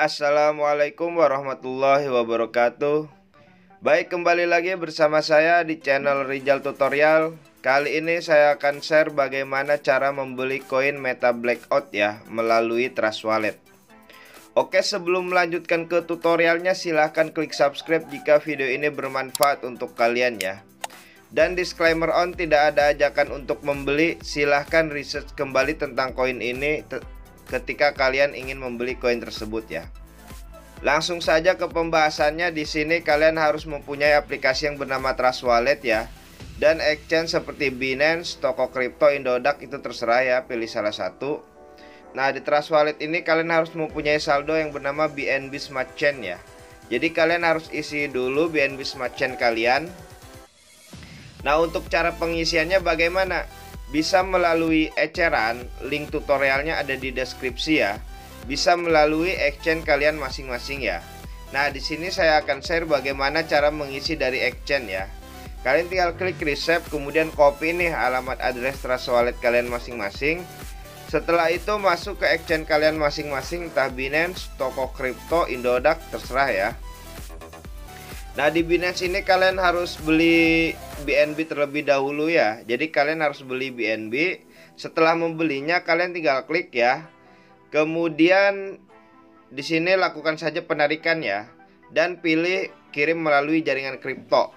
Assalamualaikum warahmatullahi wabarakatuh. Baik, kembali lagi bersama saya di channel Rizal Tutorial. Kali ini saya akan share bagaimana cara membeli koin Meta Blackout ya melalui Trust Wallet. Oke, sebelum melanjutkan ke tutorialnya, silahkan klik subscribe jika video ini bermanfaat untuk kalian ya. Dan disclaimer on, tidak ada ajakan untuk membeli. Silahkan research kembali tentang koin ini ketika kalian ingin membeli koin tersebut ya. Langsung saja ke pembahasannya. Di sini kalian harus mempunyai aplikasi yang bernama Trust Wallet ya. Dan exchange seperti Binance, toko kripto, Indodax itu terserah ya, pilih salah satu. Nah, di Trust Wallet ini kalian harus mempunyai saldo yang bernama BNB Smart Chain ya. Jadi kalian harus isi dulu BNB Smart Chain kalian. Nah, untuk cara pengisiannya bagaimana? Bisa melalui eceran, link tutorialnya ada di deskripsi ya. Bisa melalui exchange kalian masing-masing ya. Nah, di sini saya akan share bagaimana cara mengisi dari exchange ya. Kalian tinggal klik receipt, kemudian copy nih alamat address Trust Wallet kalian masing-masing. Setelah itu masuk ke exchange kalian masing-masing, entah Binance, toko kripto, Indodax, terserah ya. Nah, di Binance ini kalian harus beli BNB terlebih dahulu ya. Jadi kalian harus beli BNB. Setelah membelinya kalian tinggal klik ya. Kemudian di sini lakukan saja penarikan ya. Dan pilih kirim melalui jaringan kripto.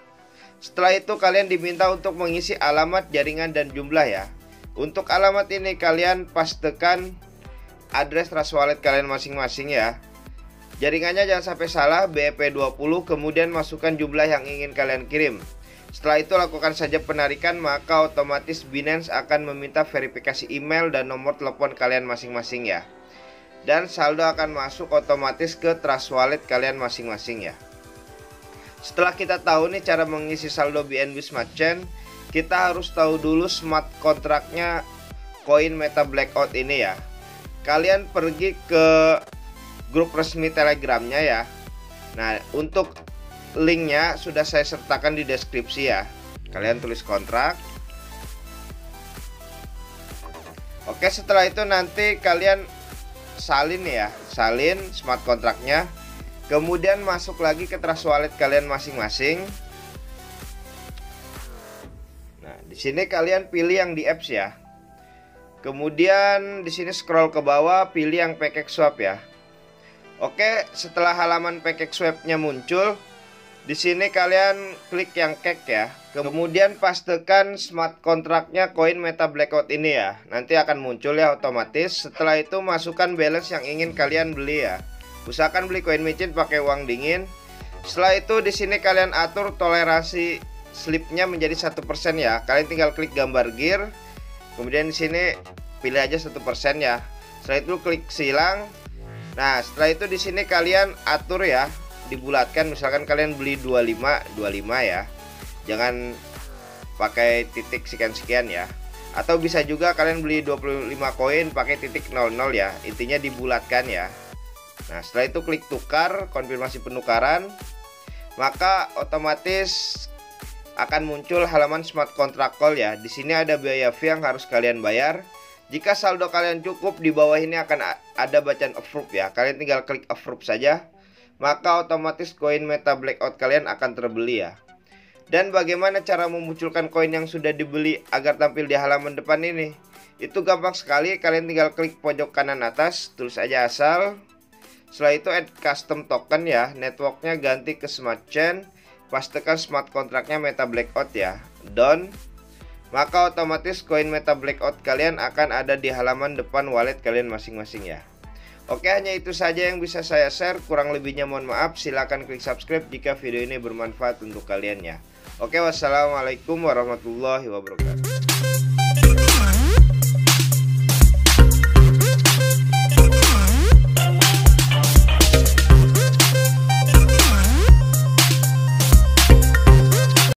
Setelah itu kalian diminta untuk mengisi alamat, jaringan, dan jumlah ya. Untuk alamat ini kalian pastekan address Trust Wallet kalian masing-masing ya. Jaringannya jangan sampai salah, BEP20, kemudian masukkan jumlah yang ingin kalian kirim. Setelah itu lakukan saja penarikan, maka otomatis Binance akan meminta verifikasi email dan nomor telepon kalian masing-masing ya. Dan saldo akan masuk otomatis ke Trust Wallet kalian masing-masing ya. Setelah kita tahu nih cara mengisi saldo BNB Smart Chain, kita harus tahu dulu smart kontraknya koin Meta Blackout ini ya. Kalian pergi ke grup resmi Telegramnya ya. Nah, untuk linknya sudah saya sertakan di deskripsi ya. Kalian tulis kontrak. Oke, setelah itu nanti kalian salin ya, salin smart kontraknya. Kemudian masuk lagi ke Trust Wallet kalian masing-masing. Nah, di sini kalian pilih yang di apps ya. Kemudian di sini scroll ke bawah, pilih yang PancakeSwap ya. Oke, setelah halaman PancakeSwap-nya muncul, di sini kalian klik yang cake ya. Kemudian pastekan smart kontraknya koin Meta Blackout ini ya. Nanti akan muncul ya otomatis. Setelah itu masukkan balance yang ingin kalian beli ya. Usahakan beli koin micin pakai uang dingin. Setelah itu di sini kalian atur toleransi slipnya menjadi 1% ya. Kalian tinggal klik gambar gear. Kemudian di sini pilih aja 1% ya. Setelah itu klik silang. Nah, setelah itu di sini kalian atur ya, dibulatkan. Misalkan kalian beli 25 ya. Jangan pakai titik sekian-sekian ya. Atau bisa juga kalian beli 25 koin pakai titik 00 ya. Intinya dibulatkan ya. Nah, setelah itu klik tukar, konfirmasi penukaran. Maka otomatis akan muncul halaman smart contract call ya. Di sini ada biaya fee yang harus kalian bayar. Jika saldo kalian cukup, di bawah ini akan ada bacaan approve ya. Kalian tinggal klik approve saja. Maka otomatis koin Meta Blackout kalian akan terbeli ya. Dan bagaimana cara memunculkan koin yang sudah dibeli agar tampil di halaman depan ini? Itu gampang sekali. Kalian tinggal klik pojok kanan atas, tulis aja asal. Setelah itu add custom token ya. Networknya ganti ke Smart Chain. Pastekan smart kontraknya Meta Blackout ya. Done. Maka otomatis koin Meta Blackout kalian akan ada di halaman depan wallet kalian masing-masing ya. Oke, hanya itu saja yang bisa saya share. Kurang lebihnya mohon maaf. Silahkan klik subscribe jika video ini bermanfaat untuk kalian ya. Oke, wassalamualaikum warahmatullahi wabarakatuh.